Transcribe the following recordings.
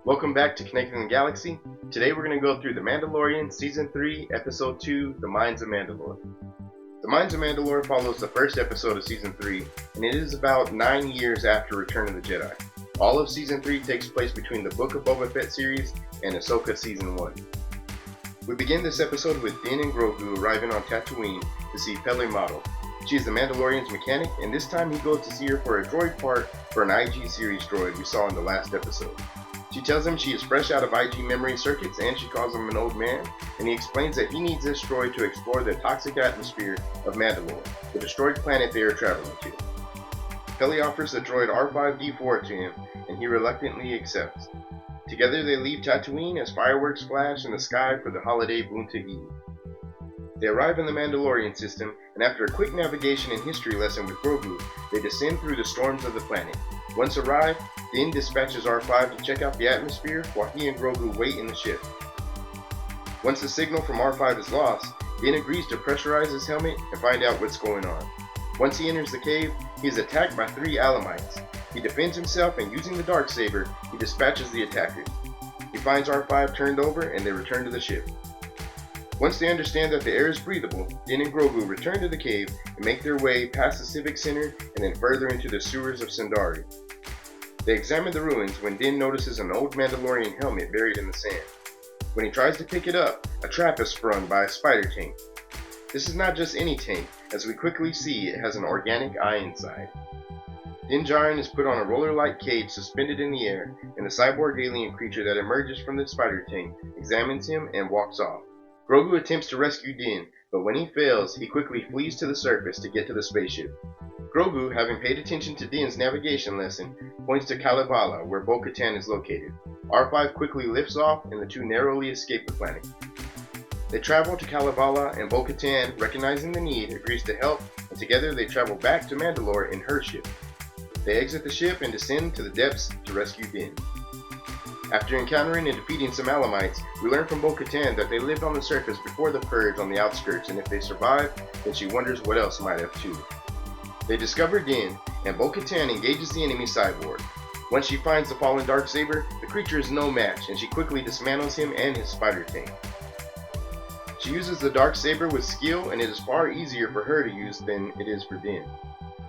Welcome back to Connecting the Galaxy. Today we're going to go through The Mandalorian Season 3, Episode 2, The Mines of Mandalore. The Mines of Mandalore follows the first episode of Season 3, and it is about 9 years after Return of the Jedi. All of Season 3 takes place between the Book of Boba Fett series and Ahsoka Season 1. We begin this episode with Din and Grogu arriving on Tatooine to see Peli Motto. She is the Mandalorian's mechanic, and this time he goes to see her for a droid part for an IG series droid we saw in the last episode. She tells him she is fresh out of IG memory circuits and she calls him an old man, and he explains that he needs this droid to explore the toxic atmosphere of Mandalore, the destroyed planet they are traveling to. Peli offers the droid R5-D4 to him, and he reluctantly accepts. Together they leave Tatooine as fireworks flash in the sky for the holiday Bunta Eve. They arrive in the Mandalorian system, and after a quick navigation and history lesson with Grogu, they descend through the storms of the planet. Once arrived, Din dispatches R5 to check out the atmosphere while he and Grogu wait in the ship. Once the signal from R5 is lost, Din agrees to pressurize his helmet and find out what's going on. Once he enters the cave, he is attacked by 3 Alamites. He defends himself, and using the Darksaber, he dispatches the attackers. He finds R5 turned over and they return to the ship. Once they understand that the air is breathable, Din and Grogu return to the cave and make their way past the Civic Center and then further into the sewers of Sundari. They examine the ruins when Din notices an old Mandalorian helmet buried in the sand. When he tries to pick it up, a trap is sprung by a spider tank. This is not just any tank, as we quickly see it has an organic eye inside. Din Djarin is put on a roller-like cage suspended in the air, and the cyborg alien creature that emerges from the spider tank examines him and walks off. Grogu attempts to rescue Din, but when he fails, he quickly flees to the surface to get to the spaceship. Grogu, having paid attention to Din's navigation lesson, points to Kalevala, where Bo-Katan is located. R5 quickly lifts off, and the two narrowly escape the planet. They travel to Kalevala, and Bo-Katan, recognizing the need, agrees to help, and together they travel back to Mandalore in her ship. They exit the ship and descend to the depths to rescue Din. After encountering and defeating some Alamites, we learn from Bo-Katan that they lived on the surface before the Purge on the outskirts, and if they survive, then she wonders what else might have too. They discover Din, and Bo-Katan engages the enemy cyborg. Once she finds the fallen Darksaber, the creature is no match, and she quickly dismantles him and his spider tank. She uses the Darksaber with skill, and it is far easier for her to use than it is for Din.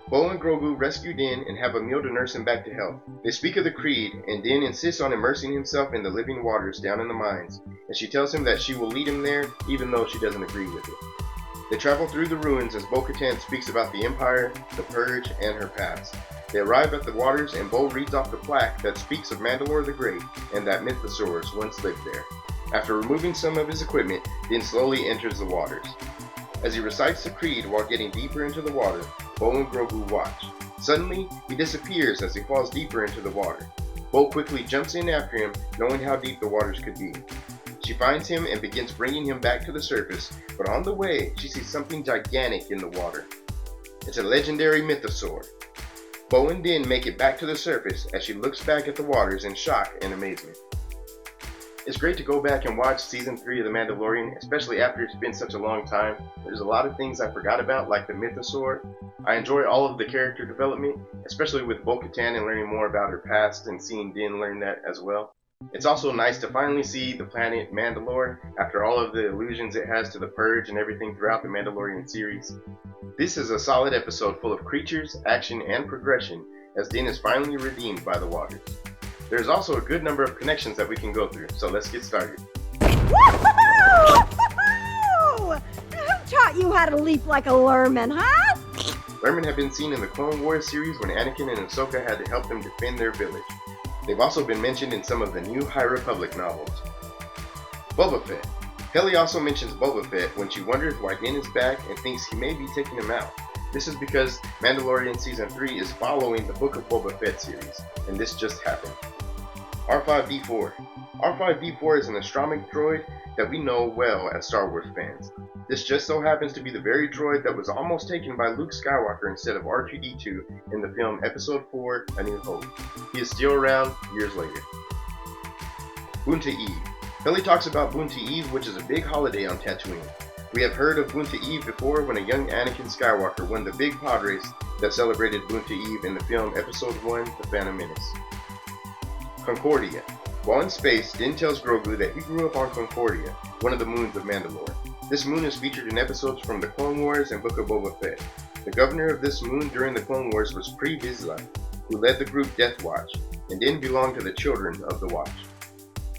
Bo and Grogu rescue Din and have a meal to nurse him back to health. They speak of the Creed, and Din insists on immersing himself in the living waters down in the mines, and she tells him that she will lead him there even though she doesn't agree with it. They travel through the ruins as Bo-Katan speaks about the Empire, the Purge, and her past. They arrive at the waters, and Bo reads off the plaque that speaks of Mandalore the Great and that mythosaurs once lived there. After removing some of his equipment, Din slowly enters the waters. As he recites the Creed while getting deeper into the water, Bo and Grogu watch. Suddenly, he disappears as he falls deeper into the water. Bo quickly jumps in after him, knowing how deep the waters could be. She finds him and begins bringing him back to the surface, but on the way, she sees something gigantic in the water. It's a legendary mythosaur. Bo and Din make it back to the surface as she looks back at the waters in shock and amazement. It's great to go back and watch Season 3 of The Mandalorian, especially after it's been such a long time. There's a lot of things I forgot about, like the mythosaur. I enjoy all of the character development, especially with Bo-Katan and learning more about her past and seeing Din learn that as well. It's also nice to finally see the planet Mandalore after all of the allusions it has to the Purge and everything throughout the Mandalorian series. This is a solid episode full of creatures, action, and progression as Din is finally redeemed by the waters. There's also a good number of connections that we can go through, so let's get started. Woo-hoo-hoo! Who taught you how to leap like a lerman, huh? Lermen have been seen in the Clone Wars series when Anakin and Ahsoka had to help them defend their village. They've also been mentioned in some of the new High Republic novels. Boba Fett. Peli also mentions Boba Fett when she wonders why Din is back and thinks he may be taking him out. This is because Mandalorian Season 3 is following the Book of Boba Fett series, and this just happened. R5-D4. R5-D4 is an astromech droid that we know well as Star Wars fans. This just so happens to be the very droid that was almost taken by Luke Skywalker instead of R2-D2 in the film Episode 4, A New Hope. He is still around years later. Bunta Eve. Peli talks about Bunta Eve, which is a big holiday on Tatooine. We have heard of Bunta Eve before when a young Anakin Skywalker won the big pod race that celebrated Bunta Eve in the film Episode 1, The Phantom Menace. Concordia. While in space, Din tells Grogu that he grew up on Concordia, one of the moons of Mandalore. This moon is featured in episodes from the Clone Wars and Book of Boba Fett. The governor of this moon during the Clone Wars was Pre Vizsla, who led the group Death Watch, and Din belonged to the Children of the Watch.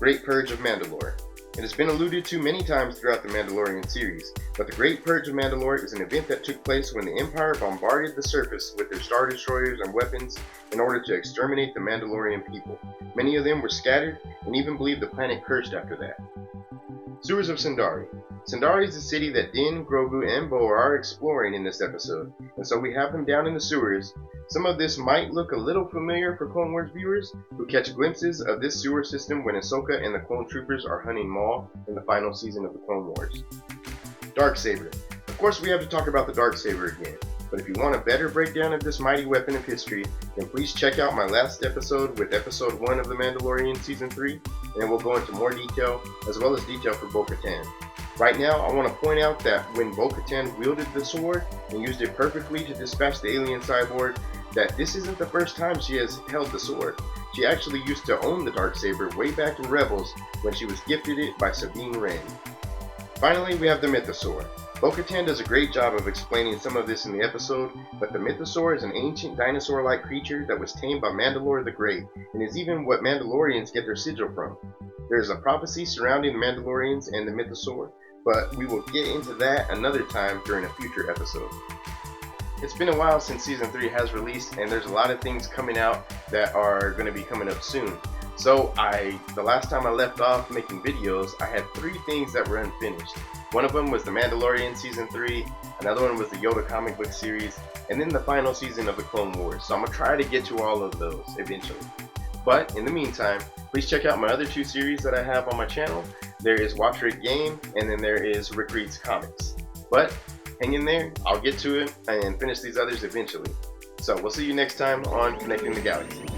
Great Purge of Mandalore. It has been alluded to many times throughout the Mandalorian series, but the Great Purge of Mandalore is an event that took place when the Empire bombarded the surface with their Star Destroyers and weapons in order to exterminate the Mandalorian people. Many of them were scattered, and even believed the planet cursed after that. Sewers of Sundari. Sundari is a city that Din, Grogu, and Bo are exploring in this episode, and so we have them down in the sewers. Some of this might look a little familiar for Clone Wars viewers, who catch glimpses of this sewer system when Ahsoka and the clone troopers are hunting Maul in the final season of the Clone Wars. Darksaber. Of course we have to talk about the Darksaber again, but if you want a better breakdown of this mighty weapon of history, then please check out my last episode with episode 1 of The Mandalorian Season 3, and we'll go into more detail, as well as detail for Bo-Katan. Right now, I want to point out that when Bo-Katan wielded the sword and used it perfectly to dispatch the alien cyborg, that this isn't the first time she has held the sword. She actually used to own the Darksaber way back in Rebels when she was gifted it by Sabine Wren. Finally, we have the Mythosaur. Bo-Katan does a great job of explaining some of this in the episode, but the Mythosaur is an ancient dinosaur-like creature that was tamed by Mandalore the Great, and is even what Mandalorians get their sigil from. There is a prophecy surrounding the Mandalorians and the Mythosaur, but we will get into that another time during a future episode. It's been a while since Season 3 has released, and there's a lot of things coming out that are going to be coming up soon. So the last time I left off making videos, I had 3 things that were unfinished. One of them was The Mandalorian Season 3, another one was the Yoda comic book series, and then the final season of the Clone Wars. So I'm going to try to get to all of those eventually. But in the meantime, please check out my other 2 series that I have on my channel. There is Watch Rick Game, and then there is Rick Reads Comics. But hang in there, I'll get to it and finish these others eventually. So we'll see you next time on Connecting the Galaxy.